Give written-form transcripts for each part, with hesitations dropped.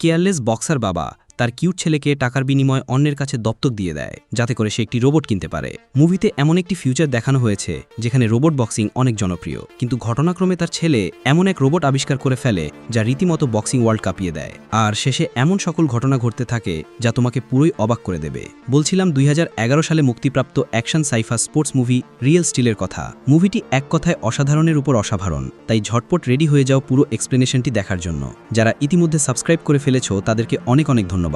Careless boxer বাবা তার cute ছেলেকে টাকার বিনিময়ে অন্যের কাছে দত্তক দিয়ে দেয় যাতে করে সে একটি রোবট কিনতে পারে। মুভিতে এমন একটি ফিউচার দেখানো হয়েছে যেখানে রোবট বক্সিং অনেক জনপ্রিয়, কিন্তু ঘটনাক্রমে তার ছেলে এমন এক রোবট আবিষ্কার করে ফেলে যা রীতিমতো বক্সিং ওয়ার্ল্ড কাঁপিয়ে দেয়। আর শেষে এমন সকল ঘটনা ঘটতে থাকে যা তোমাকে পুরোই অবাক করে দেবে। বলছিলাম 2011 সালে মুক্তিপ্রাপ্ত action Saifa sports movie real স্টিলের কথা। মুভিটি এক কথায় অসাধারণের উপর অসাধারণ, তাই ঝটপট রেডি হয়ে যাও পুরো এক্সপ্লেনেশনটি দেখার জন্য। যারা ইতিমধ্যে সাবস্ক্রাইব করে ফেলেছো তাদেরকে অনেক অনেক ধন্যবাদ।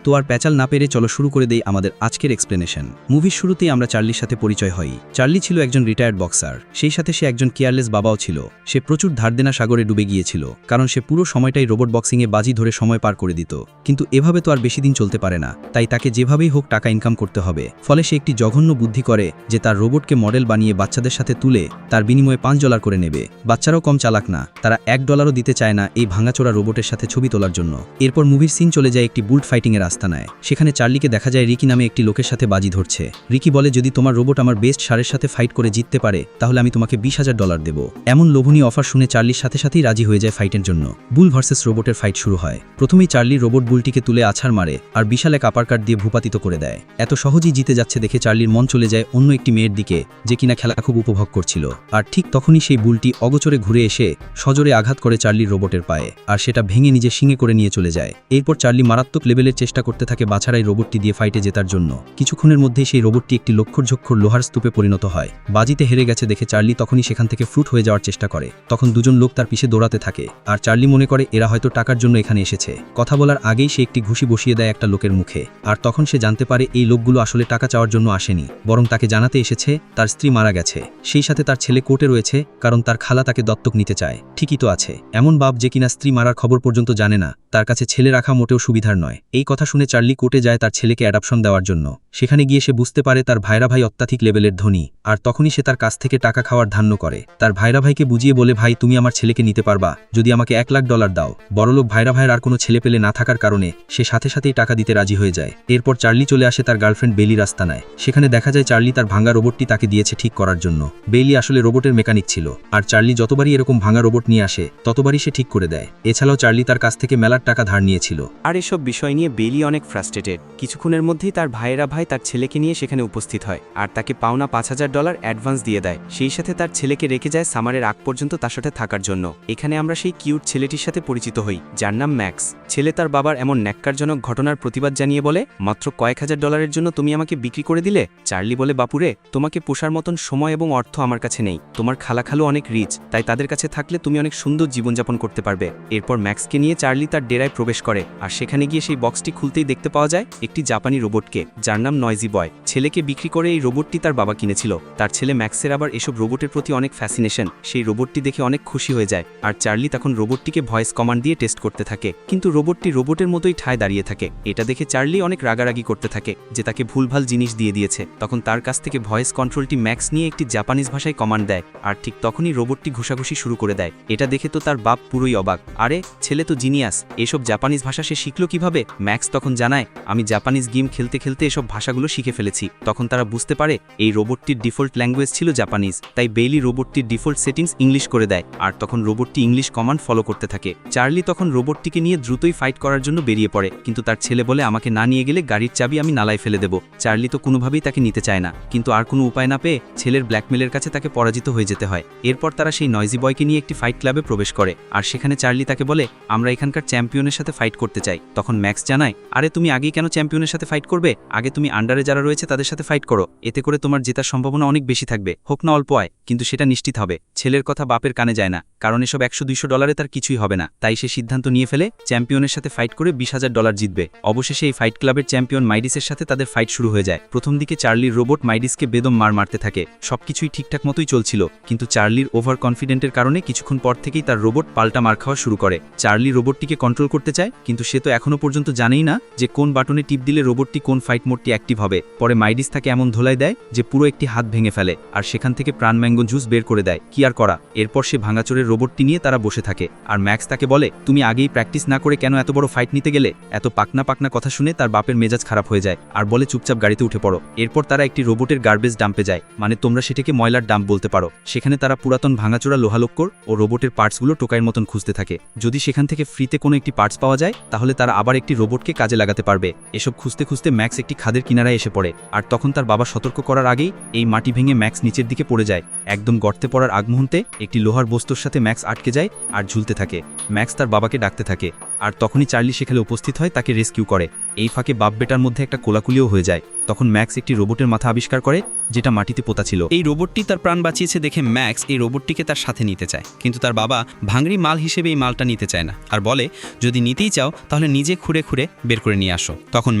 তো আর প্যাচাল না পেরে চলো শুরু করে দেই আমাদের আজকের এক্সপ্লেনেশন। মুভির শুরুতেই আমরা চার্লির সাথে পরিচয় হই। চার্লি ছিল একজন রিটায়ার্ড বক্সার, সেই সাথে সে একজন কেয়ারলেস বাবাও ছিল। সে প্রচুর ধারদেনা সাগরে ডুবে গিয়েছিল, কারণ সে পুরো সময়টাই রোবট বক্সিংয়ে বাজি ধরে সময় পার করে দিত। কিন্তু এভাবে তো আর বেশি দিন চলতে পারে না, তাই তাকে যেভাবেই হোক টাকা ইনকাম করতে হবে। ফলে সে একটি জঘন্য বুদ্ধি করে যে তার রোবটকে মডেল বানিয়ে বাচ্চাদের সাথে তুলে তার বিনিময়ে $5 করে নেবে। বাচ্চারাও কম চালাক না, তারা $1 দিতে চায় না এই ভাঙাচোরা রোবটের সাথে ছবি তোলার জন্য। এরপর মুভির সিন চলে যায় একটি বুল্ট ফাইটিংয়ের আস্তানায়। সেখানে চার্লিকে দেখা যায় রিকি নামে একটি লোকের সাথে বাজি ধরছে। রিকি বলে, যদি তোমার রোবট আমার বেস্ট সারের সাথে ফাইট করে জিততে পারে তাহলে আমি তোমাকে $20,000 দেব। এমন লোভনীয় অফার শুনে চার্লির সাথে সাথেই রাজি হয়ে যায় ফাইটের জন্য। বুল ভার্সেস রোবটের ফাইট শুরু হয়। প্রথমেই চার্লি রোবট বুলটিকে তুলে আছাড় মারে আর বিশাল এক আপারকাট দিয়ে ভূপাতিত করে দেয়। এত সহজেই জিতে যাচ্ছে দেখে চার্লির মন চলে যায় অন্য একটি মেয়ের দিকে, যে কিনা খেলা খুব উপভোগ করছিল। আর ঠিক তখনই সেই বুলটি অগোচরে ঘুরে এসে সজোরে আঘাত করে চার্লির রোবটের পায়ে, আর সেটা ভেঙে নিজে শিঙে করে নিয়ে চলে যায়। এরপর চার্লি মারাত্মক লেভেলের চেষ্টা করতে থাকে বাছাড়াই রোবটটি দিয়ে ফাইটে জেতার জন্য। কিছুক্ষণের মধ্যেই সেই রোবটটি একটি লক্ষরঝক্ষর লোহার স্তূপে পরিণত হয়। বাজিতে হেরে গেছে দেখে চার্লি তখনই সেখান থেকে ফ্রুট হয়ে যাওয়ার চেষ্টা করে। তখন দুজন লোক তার পিছে দৌড়াতে থাকে, আর চার্লি মনে করে এরা হয়তো টাকার জন্য এখানে এসেছে। কথা বলার আগেই সে একটি ঘুষি বসিয়ে দেয় একটা লোকের মুখে। আর তখন সে জানতে পারে এই লোকগুলো আসলে টাকা চাওয়ার জন্য আসেনি, বরং তাকে জানাতে এসেছে তার স্ত্রী মারা গেছে। সেই সাথে তার ছেলে কোর্টে রয়েছে, কারণ তার খালা তাকে দত্তক নিতে চায়। ঠিকই তো আছে, এমন বাপ যে কিনা স্ত্রী মারার খবর পর্যন্ত জানে না, তার কাছে ছেলে রাখা মোটেও সুবিধার নয়। এই কথা শুনে চার্লি কোর্টে যায় তার ছেলেকে অ্যাডাপশন দেওয়ার জন্য। সেখানে গিয়ে সে বুঝতে পারে তার ভাইরা ভাই অত্যাধিক লেভেলের ধনী, আর তখনই সে তার কাছ থেকে টাকা খাওয়ার ধান্য করে। তার ভাইরা ভাইকে বুঝিয়ে বলে, ভাই তুমি আমার ছেলেকে নিতে পারবা যদি আমাকে $1,00,000 দাও। বড়লোক ভাইরা ভাইয়ের আর কোনো ছেলে পেলে না থাকার কারণে সে সাথে সাথেই টাকা দিতে রাজি হয়ে যায়। এরপর চার্লি চলে আসে তার গার্লফ্রেন্ড বেলির আস্তানায়। সেখানে দেখা যায় চার্লি তার ভাঙা রোবটটি তাকে দিয়েছে ঠিক করার জন্য। বেলি আসলে রোবটের মেকানিক ছিল, আর চার্লি যতবারই এরকম ভাঙা রোবট নিয়ে আসে ততবারই সে ঠিক করে দেয়। এছাড়াও চার্লি তার কাছ থেকে মেলার টাকা ধার নিয়েছিল। আর এসব বিষয় নিয়ে বেলি অনেক ফ্রাস্ট্রেটেড। কিছুক্ষণের মধ্যেই তার ভাইয়েরা ভাই তার ছেলেকে নিয়ে সেখানে উপস্থিত হয়, আর তাকে পাওনা $5,000 অ্যাডভান্স দিয়ে দেয়। সেই সাথে তার ছেলেকে রেখে যায় সামারের আগ পর্যন্ত তার সাথে থাকার জন্য। এখানে আমরা সেই কিউট ছেলেটির সাথে পরিচিত হই, যার নাম ম্যাক্স। ছেলে তার বাবার এমন ন্যাক্কারজনক ঘটনার প্রতিবাদ জানিয়ে বলে, মাত্র কয়েক $1,000 জন্য তুমি আমাকে বিক্রি করে দিলে। চার্লি বলে, বাপুরে, তোমাকে পোষার মতন সময় এবং অর্থ আমার কাছে নেই। তোমার খালাখালু অনেক রিচ, তাই তাদের কাছে থাকলে তুমি অনেক সুন্দর জীবনযাপন করতে পারবে। এরপর ম্যাক্সকে নিয়ে চার্লি তার ডেরায় প্রবেশ করে, আর সেখানে গিয়ে সেই বক্সটি খুলতেই দেখতে পাওয়া যায় একটি জাপানি রোবটকে, যার নাম নয়জি বয়। ছেলেকে বিক্রি করে এই রোবটটি তার বাবা কিনেছিল। তার ছেলে ম্যাক্সের আবার এসব রোবটের প্রতি অনেক ফ্যাসিনেশন। সেই রোবটটি দেখে অনেক খুশি হয়ে যায়, আর চার্লি তখন রোবটটিকে ভয়েস কমান্ড দিয়ে টেস্ট করতে থাকে। কিন্তু রোবটটি রোবটের মতোই ঠায় দাঁড়িয়ে থাকে। এটা দেখে চার্লি অনেক রাগারাগি করতে থাকে যে তাকে ভুলভাল জিনিস দিয়ে দিয়েছে। তখন তার কাছ থেকে ভয়েস কন্ট্রোলটি ম্যাক্স নিয়ে একটি জাপানিজ ভাষায় কমান্ড দেয়, আর ঠিক তখনই রোবটটি ঘুষাঘুষি শুরু করে দেয়। এটা দেখে তো তার বাপ পুরোই অবাক। আরে, ছেলে তো জিনিয়াস, এসব জাপানিজ ভাষা সে শিখলো কিভাবে? ম্যাক্স তখন জানায়, আমি জাপানিজ গেম খেলতে খেলতে এসব ভাষাগুলো শিখে ফেলেছি। তখন তারা বুঝতে পারে এই রোবটটির ডিফল্ট ল্যাঙ্গুয়েজ ছিল জাপানিজ, তাই বেইলি রোবটটির ডিফল্ট সেটিংস ইংলিশ করে দেয়, আর তখন রোবটটি ইংলিশ কমান্ড ফলো করতে থাকে। চার্লি তখন রোবটটিকে নিয়ে দ্রুতই ফাইট করার জন্য বেরিয়ে পড়ে, কিন্তু তার ছেলে বলে, আমাকে না নিয়ে গেলে গাড়ির চাবি আমি নালায় ফেলে দেব। চার্লি তো কোনোভাবেই তাকে নিতে চায় না, কিন্তু আর কোনো উপায় না পেয়ে ছেলের ব্ল্যাকমেলের কাছে তাকে পরাজিত হয়ে যেতে হয়। এরপর তারা সেই নয়জি বয়কে নিয়ে একটি ফাইট ক্লাবে প্রবেশ করে, আর সেখানে চার্লি তাকে বলে, আমরা এখানকার চ্যাম্পিয়নের সাথে ফাইট করতে চাই। তখন ম্যাক্স জানায়, আরে তুমি আগেই কেন চ্যাম্পিয়নের সাথে ফাইট করবে? আগে তুমি আন্ডারে যারা রয়েছে তাদের সাথে ফাইট করো, এতে করে তোমার জেতার সম্ভাবনা অনেক বেশি থাকবে, হোক না অল্প আয়, কিন্তু সেটা নিশ্চিত হবে। ছেলের কথা বাপের কানে যায় না, কারণ এসব $100-200 তার কিছুই হবে না। তাই সে সিদ্ধান্ত নিয়ে ফেলে চ্যাম্পিয়নের সাথে ফাইট করে $20,000 জিতবে। অবশেষে এই ফাইট ক্লাবের চ্যাম্পিয়ন মাইডিসের সাথে তাদের ফাইট শুরু হয়ে যায়। প্রথম দিকে চার্লির রোবট মাইডিসকে বেদম মারতে থাকে। সবকিছুই ঠিকঠাক মতোই চলছিল, কিন্তু চার্লির ওভার কনফিডেন্টের কারণে কিছুক্ষণ পর থেকেই তার রোবট পাল্টা মার খাওয়া শুরু করে। চার্লি রোবটটিকে কন্ট্রোল করতে চায়, কিন্তু সে তো এখনো পর্যন্ত জানেই না না যে কোন বাটনে টিপ দিলে রোবটটি কোন ফাইট মোডটি অ্যাক্টিভ হবে। পরে মাইডিস তাকে এমন ধোলাই দেয় যে পুরো একটি হাত ভেঙে ফেলে আর সেখান থেকে প্রাণ ম্যাঙ্গো জুস বের করে দেয়। কি আর করা, এরপর সে ভাঙাচোরের রোবটটি নিয়ে তারা বসে থাকে আর ম্যাক্স তাকে বলে তুমি আগেই প্র্যাকটিস না করে কেন এত বড় ফাইট নিতে গেলে। এত পাকনা পাকনা কথা শুনে তার বাপের মেজাজ খারাপ হয়ে যায় আর বলে চুপচাপ গাড়িতে উঠে পড়ো। এরপর তারা একটি রোবটের গার্বেজ ডাম্পে যায়, মানে তোমরা সেটাকে ময়লার ডাম্প বলতে পারো। সেখানে তারা পুরাতন ভাঙাচোরা লোহালক্কর ও রোবটের পার্টসগুলো টোকাইয়ের মতন খুঁজতে থাকে। যদি সেখান থেকে ফ্রিতে কোনো একটি পার্টস পাওয়া যায় তাহলে তারা আবার একটি রোবটকে কাজে লাগাতে পারবে। এসব খুঁজতে খুঁজতে ম্যাক্স একটি খাদের কিনারায় এসে পড়ে আর তখন তার বাবা সতর্ক করার আগেই এই মাটি ভেঙে ম্যাক্স নিচের দিকে পড়ে যায়। একদম গর্তে পড়ার আগ মুহূর্তে একটি লোহার বস্তুর সাথে ম্যাক্স আটকে যায় আর ঝুলতে থাকে। ম্যাক্স তার বাবাকে ডাকতে থাকে আর তখনই চার্লি সেখানে উপস্থিত হয়, তাকে রেস্কিউ করে। এই ফাঁকে বাপ বেটার মধ্যে একটা কোলাকুলিও হয়ে যায়। তখন ম্যাক্স একটি রোবটের মাথা আবিষ্কার করে যেটা মাটিতে পোতা ছিল। এই রোবটটি তার প্রাণ বাঁচিয়েছে দেখে ম্যাক্স এই রোবটটিকে তার সাথে নিতে চায়, কিন্তু তার বাবা ভাঙড়ি মাল হিসেবে এই মালটা নিতে চায় না আর বলে যদি নিতেই চাও তাহলে নিজে খুঁড়ে খুঁড়ে বের করে নিয়ে আসো। তখন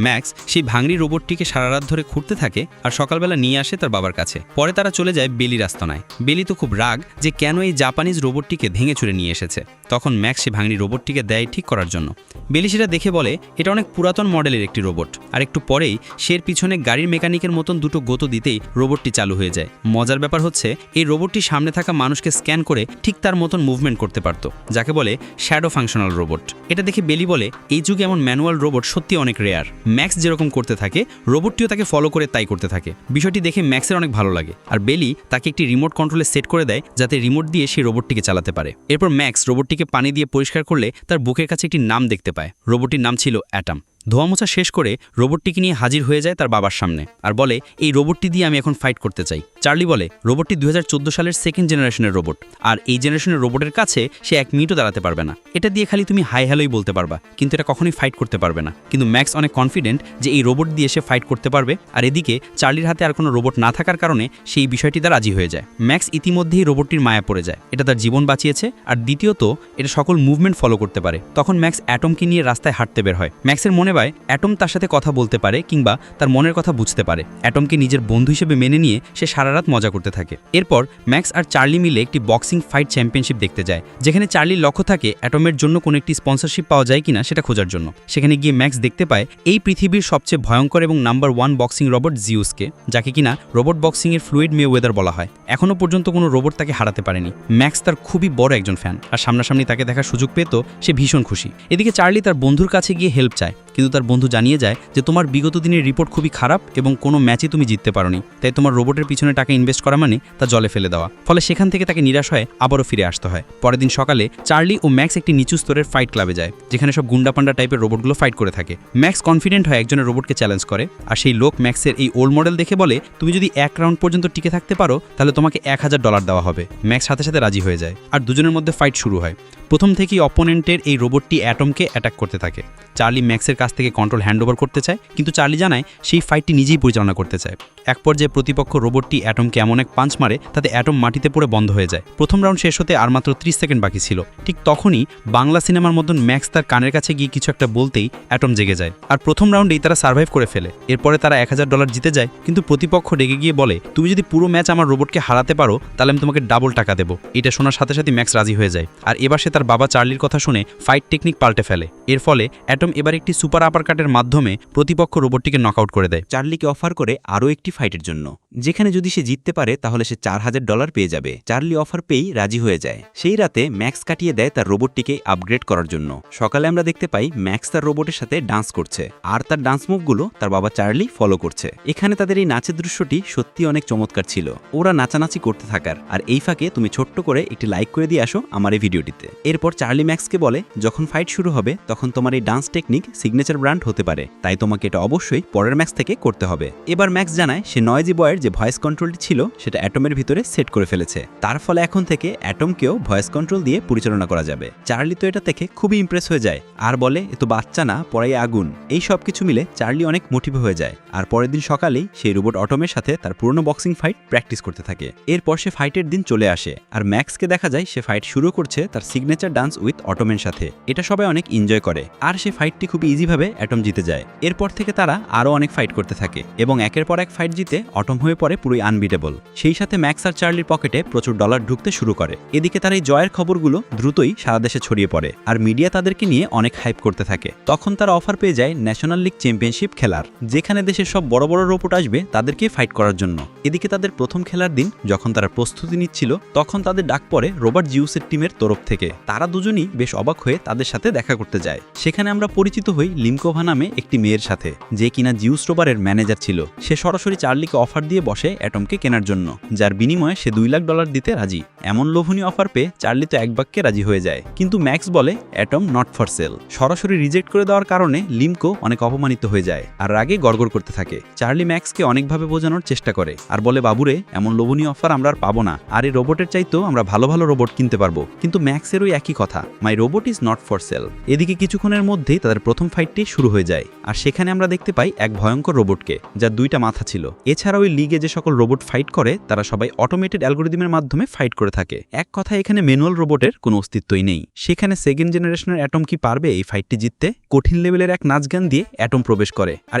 ম্যাক্স সেই ভাঙড়ি রোবটটিকে সারা রাত ধরে খুঁড়তে থাকে আর সকালবেলা নিয়ে আসে তার বাবার কাছে। পরে তারা চলে যায় বেলির আস্তানায়। বেলি তো খুব রাগ যে কেন এই জাপানিজ রোবটটিকে ভেঙে চুরে নিয়ে এসেছে। তখন ম্যাক্স সে ভাঙড়ি রোবটটিকে দেয় ঠিক করার জন্য। বেলি সেটা দেখে বলে এটা অনেক পুরাতন মডেলের একটি রোবট। আর একটু পরেই সের পিছনে গাড়ির মেকানিকের মতন দুটো গোতো দিতেই রোবটটি চালু হয়ে যায়। মজার ব্যাপার হচ্ছে এই রোবটটি সামনে থাকা মানুষকে স্ক্যান করে ঠিক তার মতন মুভমেন্ট করতে পারত, যাকে বলে শ্যাডো ফাংশনাল রোবট। এটা দেখে বেলি বলে এই যুগে এমন ম্যানুয়াল রোবট সত্যি অনেক রেয়ার। ম্যাক্স যেরকম করতে থাকে রোবটটিও তাকে ফলো করে তাই করতে থাকে। বিষয়টি দেখে ম্যাক্সের অনেক ভালো লাগে আর বেলি তাকে একটি রিমোট কন্ট্রোলে সেট করে দেয় যাতে রিমোট দিয়ে সেই রোবটটিকে চালাতে পারে। এরপর ম্যাক্স রোবটটিকে পানি দিয়ে পরিষ্কার করলে তার বুকের কাছে একটি নাম দেখতে পায়। রোবটটির নাম ছিল অ্যাটম। ধোয়া মোছা শেষ করে রোবটটিকে নিয়ে হাজির হয়ে যায় তার বাবার সামনে আর বলে এই রোবটটি দিয়ে আমি এখন ফাইট করতে চাই। চার্লি বলে রোবটটি 2014 সালের সেকেন্ড জেনারেশনের রোবট আর এই জেনারেশনের রোবটের কাছে সে 1 মিনিটও দাঁড়াতে পারবে না। এটা দিয়ে খালি তুমি হাই হ্যালোই বলতে পারবা, কিন্তু এটা কখনোই ফাইট করতে পারবে না। কিন্তু ম্যাক্স অনেক কনফিডেন্ট যে এই রোবট দিয়ে সে ফাইট করতে পারবে আর এদিকে চার্লির হাতে আর কোনো রোবট না থাকার কারণে সেই বিষয়টিতে রাজি হয়ে যায়। ম্যাক্স ইতিমধ্যেই রোবটটির মায়া পড়ে যায়। এটা তার জীবন বাঁচিয়েছে আর দ্বিতীয়ত এটা সকল মুভমেন্ট ফলো করতে পারে। তখন ম্যাক্স অ্যাটমকে নিয়ে রাস্তায় হাঁটতে বের হয়। ম্যাক্সের মনে হয় অ্যাটম তার সাথে কথা বলতে পারে কিংবা তার মনের কথা বুঝতে পারে। অ্যাটমকে নিজের বন্ধু হিসেবে মেনে নিয়ে সে সারা রাত মজা করতে থাকে। এরপর ম্যাক্স আর চার্লি মিলে একটি বক্সিং ফাইট চ্যাম্পিয়নশিপ দেখতে যায়, যেখানে চার্লির লক্ষ্য থাকে অ্যাটমের জন্য কোনো একটি স্পন্সরশিপ পাওয়া যায় কিনা সেটা খোঁজার জন্য। সেখানে গিয়ে ম্যাক্স দেখতে পায় এই পৃথিবীর সবচেয়ে ভয়ঙ্কর এবং নাম্বার 1 বক্সিং রোবট জিউসকে, যাকে কিনা রোবট বক্সিংয়ের ফ্লুইড মেওয়েদার বলা হয়। এখনও পর্যন্ত কোনো রোবট তাকে হারাতে পারেনি। ম্যাক্স তার খুবই বড় একজন ফ্যান আর সামনাসামনি তাকে দেখার সুযোগ পেত সে ভীষণ খুশি। এদিকে চার্লি তার বন্ধুর কাছে গিয়ে হেল্প চায়, কিন্তু তার বন্ধু জানিয়ে যায় যে তোমার বিগত দিনের রিপোর্ট খুবই খারাপ এবং কোনো ম্যাচে তুমি জিততে পারোনি, তাই তোমার রোবটের পিছনে টাকা ইনভেস্ট করা মানে তা জলে ফেলে দেওয়া। ফলে সেখান থেকে তাকে নিরাশ হয়ে আবারও ফিরে আসতে হয়। পরের দিন সকালে চার্লি ও ম্যাক্স একটি নিচু স্তরের ফাইট ক্লাবে যায়, যেখানে সব গুন্ডাপান্ডা টাইপের রোবটগুলো ফাইট করে থাকে। ম্যাক্স কনফিডেন্ট হয় একজনের রোবটকে চ্যালেঞ্জ করে আর সেই লোক ম্যাক্সের এই ওল্ড মডেল দেখে বলে তুমি যদি 1 রাউন্ড পর্যন্ত টিকে থাকতে পারো তাহলে তোমাকে $1000 দেওয়া হবে। ম্যাক্স সাথে সাথে রাজি হয়ে যায় আর দুজনের মধ্যে ফাইট শুরু হয়। প্রথম থেকেই অপোনেন্টের এই রোবটটি অ্যাটমকে অ্যাটাক করতে থাকে। চার্লি ম্যাক্সের কাছ থেকে কন্ট্রোল হ্যান্ডওভার করতে চায়, কিন্তু চার্লি জানায় সেই ফাইটটি নিজেই পরিচালনা করতে চায়। এক পর্যায়ে প্রতিপক্ষ রোবটটি অ্যাটমকে এমন এক পাঞ্চ মারে তাতে অ্যাটম মাটিতে পড়ে বন্ধ হয়ে যায়। প্রথম রাউন্ড শেষ হতে আর মাত্র 30 সেকেন্ড বাকি ছিল। ঠিক তখনই বাংলা সিনেমার মতন ম্যাক্স তার কানের কাছে গিয়ে কিছু একটা বলতেই অ্যাটম জেগে যায় আর প্রথম রাউন্ডেই তারা সার্ভাইভ করে ফেলে। এরপরে তারা $1000 জিতে যায়, কিন্তু প্রতিপক্ষ রেগে গিয়ে বলে তুমি যদি পুরো ম্যাচ আমার রোবটকে হারাতে পারো তাহলে আমি তোমাকে ডাবল টাকা দেবো। এটা শোনার সাথে সাথে ম্যাক্স রাজি হয়ে যায় আর এবার সে তার বাবা চার্লির কথা শুনে ফাইট টেকনিক পাল্টে ফেলে। এর ফলে অ্যাটম এবার একটি সুপার আপারকাটের মাধ্যমে প্রতিপক্ষ রোবটটিকে নকআউট করে দেয়। চার্লিকে অফার করে আরও একটি ফাইটের জন্য, যেখানে যদি সে জিততে পারে তাহলে সে $4000 পেয়ে যাবে। চার্লি অফার পেয়েই রাজি হয়ে যায়। সেই রাতে ম্যাক্স কাটিয়ে দেয় তার রোবটটিকে আপগ্রেড করার জন্য। সকালে আমরা দেখতে পাই ম্যাক্স তার রোবটের সাথে ডান্স করছে আর তার ডান্স মুভগুলো তার বাবা চার্লি ফলো করছে। এখানে তাদের এই নাচের দৃশ্যটি সত্যি অনেক চমৎকার ছিল। ওরা নাচানাচি করতে থাকার আর এই ফাঁকে তুমি ছোট্ট করে একটি লাইক করে দিয়ে আসো আমার এই ভিডিওটিতে। এরপর চার্লি ম্যাক্সকে বলে যখন ফাইট শুরু হবে তখন তোমার এই ডান্স টেকনিক সিগনেচার ব্র্যান্ড হতে পারে, তাই তোমাকে এটা অবশ্যই পরের ম্যাক্স থেকে করতে হবে। এবার ম্যাক্স জানায় সে নয়েজি বয়ের যে ভয়েস কন্ট্রোলটি ছিল সেটা অ্যাটমের ভিতরে সেট করে ফেলেছে। তার ফলে এখন থেকে অ্যাটমকেও ভয়েস কন্ট্রোল দিয়ে পরিচালনা করা যাবে। চার্লি তো এটা দেখে খুবই ইমপ্রেস হয়ে যায় আর বলে এ তো বাচ্চা না, পড়াই আগুন। এই সব কিছু মিলে চার্লি অনেক মোটিভ হয়ে যায় আর পরের দিন সকালেই সেই রোবট অটমের সাথে তার পুরনো বক্সিং ফাইট প্র্যাকটিস করতে থাকে। এরপর সে ফাইটের দিন চলে আসে আর ম্যাক্সকে দেখা যায় সে ফাইট শুরু করছে তার সিগনেচার সিগনেচার ডান্স উইথ অটমের সাথে। এটা সবাই অনেক এনজয় করে আর সে ফাইটটি খুব ইজিভাবে অ্যাটম জিতে যায়। এরপর থেকে তারা আরও অনেক ফাইট করতে থাকে এবং একের পর এক ফাইট জিতে অটম হয়ে পড়ে পুরোই আনবিটেবল। সেই সাথে ম্যাক্স আর চার্লির পকেটে প্রচুর ডলার ঢুকতে শুরু করে। এদিকে তার এই জয়ের খবরগুলো দ্রুতই সারা দেশে ছড়িয়ে পড়ে আর মিডিয়া তাদেরকে নিয়ে অনেক হাইপ করতে থাকে। তখন তারা অফার পেয়ে যায় ন্যাশনাল লিগ চ্যাম্পিয়নশিপ খেলার, যেখানে দেশের সব বড় বড় রোবট আসবে তাদেরকে ফাইট করার জন্য। এদিকে তাদের প্রথম খেলার দিন যখন তারা প্রস্তুতি নিচ্ছিল তখন তাদের ডাক পড়ে রবার্ট জিউসের টিমের তরফ থেকে। তারা দুজনই বেশ অবাক হয়ে তাদের সাথে দেখা করতে যায়। সেখানে আমরা পরিচিত হই লিমকোভা নামে একটি মেয়ের সাথে, যে কিনা জিউস রোবারের ম্যানেজার ছিল। সে সরাসরি চার্লিকে অফার দিয়ে বসে অ্যাটমকে কেনার জন্য, যার বিনিময়ে সে $2 লাখ দিতে রাজি। এমন লোভনীয় অফার পেয়ে চার্লি তো এক বাক্যে রাজি হয়ে যায়, কিন্তু ম্যাক্স বলে অ্যাটম নট ফর সেল। সরাসরি রিজেক্ট করে দেওয়ার কারণে লিমকো অনেক অপমানিত হয়ে যায় আর রাগে গড়গড় করতে থাকে। চার্লি ম্যাক্সকে অনেকভাবে বোঝানোর চেষ্টা করে আর বলে, বাবুরে, এমন লোভনীয় অফার আমরা আর পাবো না, আর এই রোবটের চাইতেও আমরা ভালো ভালো রোবট কিনতে পারবো। কিন্তু ম্যাক্সের ওই একই কথা, my robot is not for sale. এদিকে কিছুক্ষণের মধ্যেই তাদের প্রথম ফাইটটি শুরু হয়ে যায় আর সেখানে আমরা দেখতে পাই এক ভয়ঙ্কর রোবটকে, যার 2টা মাথা ছিল। এছাড়া ওই লিগে যে সকল রোবট ফাইট করে তারা সবাই অটোমেটেড অ্যালগোরিদমের মাধ্যমে ফাইট করে থাকে। এক কথায় এখানে ম্যানুয়াল রোবটের কোনো অস্তিত্বই নেই। সেখানে সেকেন্ড জেনারেশনের অ্যাটম কি পারবে এই ফাইটটি জিততে? কঠিন লেভেলের এক নাচ গান দিয়ে অ্যাটম প্রবেশ করে আর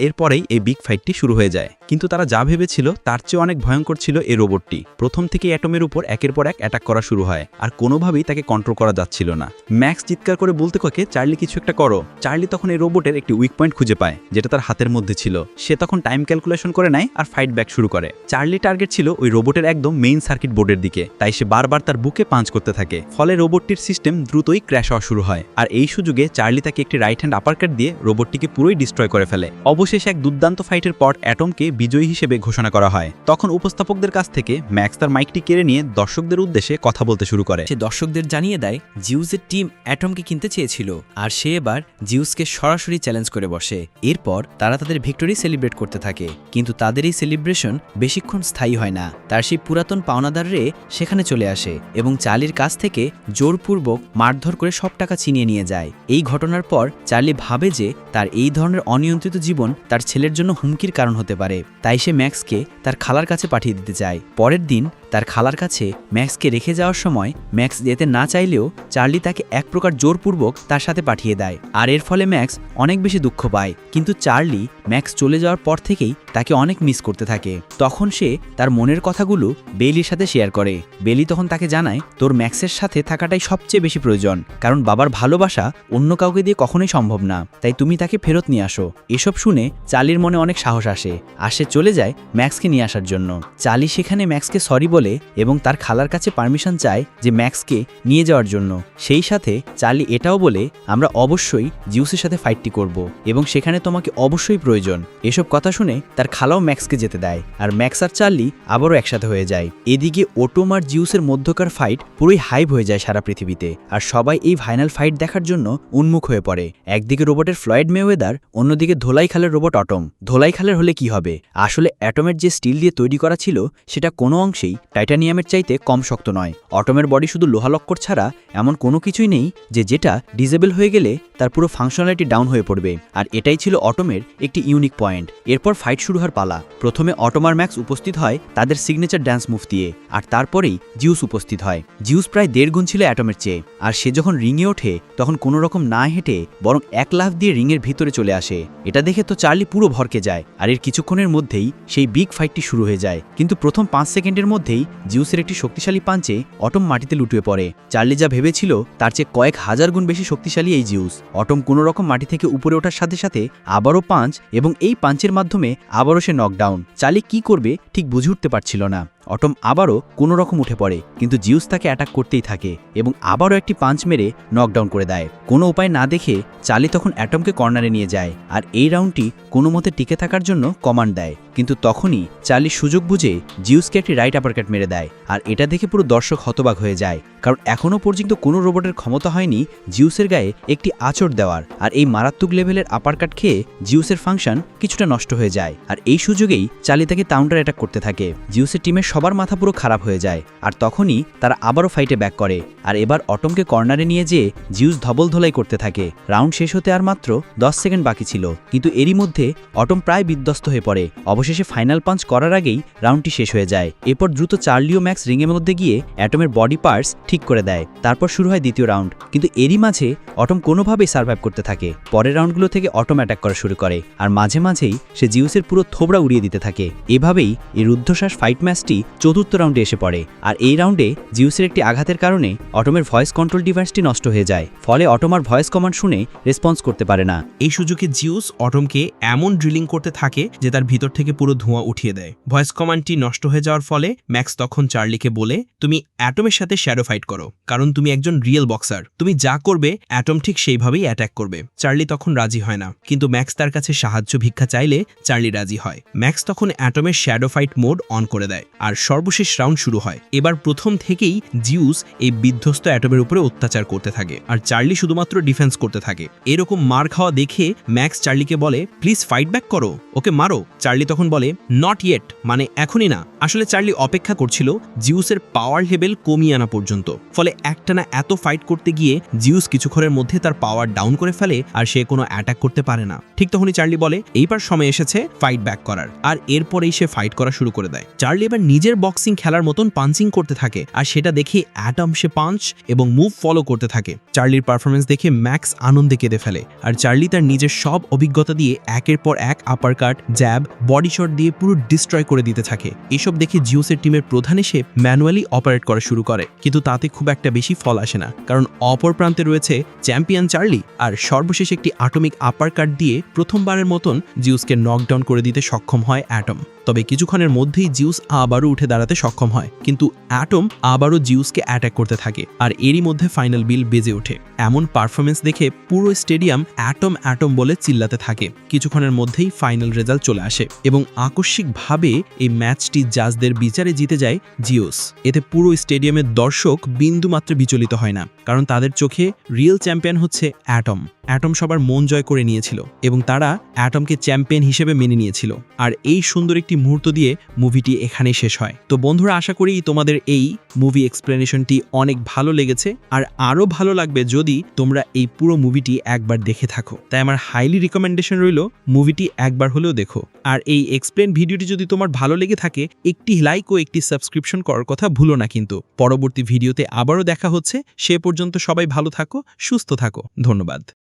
এরপরেই এই বিগ ফাইটটি শুরু হয়ে যায়। কিন্তু তারা যা ভেবেছিল তার চেয়ে অনেক ভয়ঙ্কর ছিল এই রোবটটি। প্রথম থেকে অ্যাটমের উপর একের পর এক অ্যাটাক করা শুরু হয় আর কোনোভাবেই তাকে কন্ট্রোল করা যাচ্ছিল না। ম্যাক্স চিৎকার করে বলতে থাকে, চার্লি কিছু একটা করো। চার্লি তখন এই রোবটের একটি উইক পয়েন্ট খুঁজে পায়, যেটা তার হাতের মধ্যে ছিল। সে তখন টাইম ক্যালকুলেশন করে নেয় আর ফাইট ব্যাক শুরু করে। চার্লি টার্গেট ছিল ওই রোবটের একদম মেইন সার্কিট বোর্ডের দিকে, তাই সে বারবার তার বুকে পাঞ্চ করতে থাকে। ফলে রোবটটির সিস্টেম দ্রুতই ক্র্যাশ হওয়া শুরু হয় আর এই সুযোগে চার্লি তাকে একটি রাইট হ্যান্ড আপারকাট দিয়ে রোবটটিকে পুরোই ডিস্ট্রয় করে ফেলে। অবশেষে এক দুর্দান্ত ফাইটের পর অ্যাটমকে বিজয়ী হিসেবে ঘোষণা করা হয়। তখন উপস্থাপকদের কাছ থেকে ম্যাক্স তার মাইকটি কেড়ে নিয়ে দর্শকদের উদ্দেশ্যে কথা বলতে শুরু করে। সে দর্শকদের জানিয়ে দেয় জিউসের টিম অ্যাটমকে কিনতে চেয়েছিল আর সে এবার জিউসকে সরাসরি চ্যালেঞ্জ করে বসে। এরপর তারা তাদের ভিক্টরি সেলিব্রেট করতে থাকে, কিন্তু তাদের এই সেলিব্রেশন বেশিক্ষণ স্থায়ী হয় না। তার সেই পুরাতন পাওনাদার রে সেখানে চলে আসে এবং চার্লির কাছ থেকে জোরপূর্বক মারধর করে সব টাকা ছিনিয়ে নিয়ে যায়। এই ঘটনার পর চার্লি ভাবে যে তার এই ধরনের অনিয়ন্ত্রিত জীবন তার ছেলের জন্য হুমকির কারণ হতে পারে, তাই সে ম্যাক্সকে তার খালার কাছে পাঠিয়ে দিতে চায়। পরের দিন তার খালার কাছে ম্যাক্সকে রেখে যাওয়ার সময় ম্যাক্স যেতে না চাইলেও চার্লি তাকে এক প্রকার জোরপূর্বক তার সাথে পাঠিয়ে দেয় আর এর ফলে ম্যাক্স অনেক বেশি দুঃখ পায়। কিন্তু চার্লি ম্যাক্স চলে যাওয়ার পর থেকেই তাকে অনেক মিস করতে থাকে। তখন সে তার মনের কথাগুলো বেলির সাথে শেয়ার করে। বেলি তখন তাকে জানায়, তোর ম্যাক্সের সাথে থাকাটাই সবচেয়ে বেশি প্রয়োজন, কারণ বাবার ভালোবাসা অন্য কাউকে দিয়ে কখনোই সম্ভব না, তাই তুমি তাকে ফেরত নিয়ে আসো। এসব শুনে চার্লির মনে অনেক সাহস আসে আর সে চলে যায় ম্যাক্সকে নিয়ে আসার জন্য। চার্লি সেখানে ম্যাক্সকে সরি বলে এবং তার খালার কাছে পারমিশন চায় যে ম্যাক্সকে নিয়ে যাওয়ার জন্য। সেই সাথে চার্লি এটাও বলে, আমরা অবশ্যই জিউসের সাথে ফাইটটি করব এবং সেখানে তোমাকে অবশ্যই প্রয়োজন। এসব কথা শুনে তার খালাও ম্যাক্সকে যেতে দেয় আর ম্যাক্স আর চার্লি আবারও একসাথে হয়ে যায়। এদিকে অটম আর জিউসের মধ্যকার ফাইট পুরোই হাইপ হয়ে যায় সারা পৃথিবীতে আর সবাই এই ফাইনাল ফাইট দেখার জন্য উন্মুখ হয়ে পড়ে। একদিকে রোবটের ফ্লয়েড মেওয়েদার, অন্যদিকে ধোলাই খালের রোবট অটম। ধোলাই খালের হলে কি হবে, আসলে অ্যাটমের যে স্টিল দিয়ে তৈরি করা ছিল সেটা কোনো অংশেই টাইটানিয়ামের চাইতে কম শক্ত নয়। অটমের বডি শুধু লোহালক্কর ছাড়া এমন কোনো কিছুই নেই যেটা ডিজেবল হয়ে গেলে তার পুরো ফাংশনালিটি ডাউন হয়ে পড়বে, আর এটাই ছিল অটমের একটি ইউনিক পয়েন্ট। এরপর ফাইট শুরু হওয়ার পালা। প্রথমে অটম আর ম্যাক্স উপস্থিত হয় তাদের সিগনেচার ড্যান্স মুভ দিয়ে আর তারপরেই জিউস উপস্থিত হয়। জিউস প্রায় 1.5 গুণ ছিল অ্যাটমের চেয়ে, আর সে যখন রিংয়ে ওঠে তখন কোনো রকম না হেঁটে বরং 1 লাফ দিয়ে রিংয়ের ভিতরে চলে আসে। এটা দেখে তো চার্লি পুরো ভরকে যায় আর এর কিছুক্ষণের মধ্যেই সেই বিগ ফাইটটি শুরু হয়ে যায়। কিন্তু প্রথম 5 সেকেন্ডের মধ্যেই জিউসের একটি শক্তিশালী পাঞ্চে অটম মাটিতে লুটিয়ে পড়ে। চার্লি যা ভেবেছিল তার চেয়ে কয়েক হাজার গুণ বেশি শক্তিশালী এই জিউস। অটম কোনো রকম মাটি থেকে উপরে ওঠার সাথে সাথে আবারও পাঞ্চ এবং এই পাঞ্চের মাধ্যমে আবারও সে নকডাউন। চার্লি কি করবে ঠিক বুঝে উঠতে পারছিল না। অটম আবারও কোনো রকম উঠে পড়ে, কিন্তু জিউস তাকে অ্যাটাক করতেই থাকে এবং আবারও একটি পাঞ্চ মেরে নকডাউন করে দেয়। কোনো উপায় না দেখে চার্লি তখন অ্যাটমকে কর্নারে নিয়ে যায় আর এই রাউন্ডটি কোনো মতে টিকে থাকার জন্য কমান্ড দেয়। কিন্তু তখনই চার্লি সুযোগ বুঝে জিউসকে একটি রাইট আপারকাট মেরে দেয় আর এটা দেখে পুরো দর্শক হতবাক হয়ে যায়, কারণ এখনও পর্যন্ত কোনো রোবটের ক্ষমতা হয়নি জিউসের গায়ে একটি আঁচড় দেওয়ার। আর এই মারাত্মক লেভেলের আপারকাট খেয়ে জিউসের ফাংশন কিছুটা নষ্ট হয়ে যায় আর এই সুযোগেই চার্লি তাকে কাউন্টার অ্যাটাক করতে থাকে। জিউসের টিমের সবার মাথা পুরো খারাপ হয়ে যায় আর তখনই তারা আবারও ফাইটে ব্যাক করে আর এবার অটমকে কর্নারে নিয়ে যেয়ে জিউস ধবল ধলাই করতে থাকে। রাউন্ড শেষ হতে আর মাত্র 10 সেকেন্ড বাকি ছিল, কিন্তু এরই মধ্যে অটম প্রায় বিধ্বস্ত হয়ে পড়ে। অবশেষে ফাইনাল পাঞ্চ করার আগেই রাউন্ডটি শেষ হয়ে যায়। এরপর দ্রুত চার্লি ও ম্যাক্স রিংয়ের মধ্যে গিয়ে অ্যাটমের বডি পার্টস ঠিক করে দেয়। তারপর শুরু হয় দ্বিতীয় রাউন্ড, কিন্তু এরই মাঝে অটম কোনোভাবেই সার্ভাইভ করতে থাকে। পরের রাউন্ডগুলো থেকে অটম অ্যাটাক করা শুরু করে আর মাঝে মাঝেই সে জিউসের পুরো থোবড়া উড়িয়ে দিতে থাকে। এভাবেই এই রুদ্ধশ্বাস ফাইট ম্যাচটি চতুর্থ রাউন্ডে এসে পড়ে আর এই রাউন্ডে জিউসের একটি আঘাতের কারণে অটমের ভয়েস কন্ট্রোল ডিভাইসটি নষ্ট হয়ে যায়। ফলে অটম আর ভয়েস কমান্ড শুনে রেসপন্স করতে পারে না। এই সুযোগে জিউস অটমকে এমন ড্রিলিং করতে থাকে যে তার ভিতর থেকে পুরো ধোঁয়া উঠিয়ে দেয়। ভয়েস কমান্ডটি নষ্ট হয়ে যাওয়ার ফলে ম্যাক্স তখন চার্লিকে বলে, তুমি অ্যাটমের সাথে শ্যাডো ফাইট করো, কারণ তুমি একজন রিয়েল বক্সার, তুমি যা করবে অ্যাটম ঠিক সেইভাবেই অ্যাটাক করবে। চার্লি তখন রাজি হয় না, কিন্তু ম্যাক্স তার কাছে সাহায্য ভিক্ষা চাইলে চার্লি রাজি হয়। ম্যাক্স তখন অ্যাটমের শ্যাডো ফাইট মোড অন করে দেয় আর সর্বশেষ রাউন্ড শুরু হয়। এবার প্রথম থেকেই জিউস এই বিধ্বস্ত অ্যাটমের উপরে অত্যাচার করতে থাকে আর চার্লি শুধুমাত্র ডিফেন্স করতে থাকে। এরকম মার খাওয়া দেখে ম্যাক্স চার্লিকে বলে, প্লিজ ফাইট ব্যাক করো, ওকে মারো। চার্লি তখন বলে, নট ইয়েট, মানে এখনই না। আসলে চার্লি অপেক্ষা করছিল জিউসের পাওয়ার লেভেল কমিয়ে আনা পর্যন্ত। ফলে একটানা এত ফাইট করতে গিয়ে জিউস কিছুক্ষণের মধ্যে তার পাওয়ার ডাউন করে ফেলে আর সে কোনো অ্যাটাক করতে পারে না। ঠিক তখনই চার্লি বলে, এইবার সময় এসেছে ফাইট ব্যাক করার, আর এরপরেই সে ফাইট করা শুরু করে দেয়। চার্লি এবার নিজের বক্সিং খেলার মতন পাঞ্চিং করতে থাকে আর সেটা দেখে অ্যাটম সে পাঞ্চ এবং মুভ ফলো করতে থাকে। চার্লির পারফরমেন্স দেখে ম্যাক্স আনন্দে কেঁদে ফেলে আর চার্লি তার নিজের সব অভিজ্ঞতা দিয়ে একের পর এক আপারকাট, জ্যাব, বডি শট দিয়ে পুরো ডিস্ট্রয় করে দিতে থাকে। এসব দেখে জিউসের টিমের প্রধান এসে ম্যানুয়ালি অপারেট করা শুরু করে, কিন্তু তাতে খুব একটা বেশি ফল আসে না, কারণ অপর প্রান্তে রয়েছে চ্যাম্পিয়ন চার্লি। আর সর্বশেষ একটি অ্যাটমিক আপারকাট দিয়ে প্রথমবারের মতন জিউসকে নকডাউন করে দিতে সক্ষম হয় অ্যাটম। তবে কিছুক্ষণের মধ্যেই জিউস আবারও উঠে দাঁড়াতে সক্ষম হয়, কিন্তু অ্যাটম আবারও জিউসকে অ্যাটাক করতে থাকে আর এরই মধ্যে ফাইনাল বিল বেজে ওঠে। এমন পারফরমেন্স দেখে পুরো স্টেডিয়াম অ্যাটম অ্যাটম বলে চিল্লাতে থাকে। কিছুক্ষণের মধ্যেই ফাইনাল রেজাল্ট চলে আসে এবং আকস্মিকভাবে এই ম্যাচটি জাজদের বিচারে জিতে যায় জিউস। এতে পুরো স্টেডিয়ামের দর্শক বিন্দুমাত্র বিচলিত হয় না, কারণ তাদের চোখে রিয়েল চ্যাম্পিয়ন হচ্ছে অ্যাটম। অ্যাটম সবার মন জয় করে নিয়েছিল এবং তারা অ্যাটমকে চ্যাম্পিয়ন হিসেবে মেনে নিয়েছিল। আর এই সুন্দর একটি মুহূর্ত দিয়ে মুভিটি এখানেই শেষ হয়। তো বন্ধুরা, আশা করি তোমাদের এই মুভি এক্সপ্লেনেশনটি অনেক ভালো লেগেছে, আর আরও ভালো লাগবে যদি তোমরা এই পুরো মুভিটি একবার দেখে থাকো। তাই আমার হাইলি রিকমেন্ডেশন রইল মুভিটি একবার হলেও দেখো। আর এই এক্সপ্লেন ভিডিওটি যদি তোমার ভালো লেগে থাকে, একটি লাইক ও একটি সাবস্ক্রিপশন করার কথা ভুলো না কিন্তু। পরবর্তী ভিডিওতে আবারও দেখা হচ্ছে, সে পর্যন্ত সবাই ভালো থাকো, সুস্থ থাকো। ধন্যবাদ।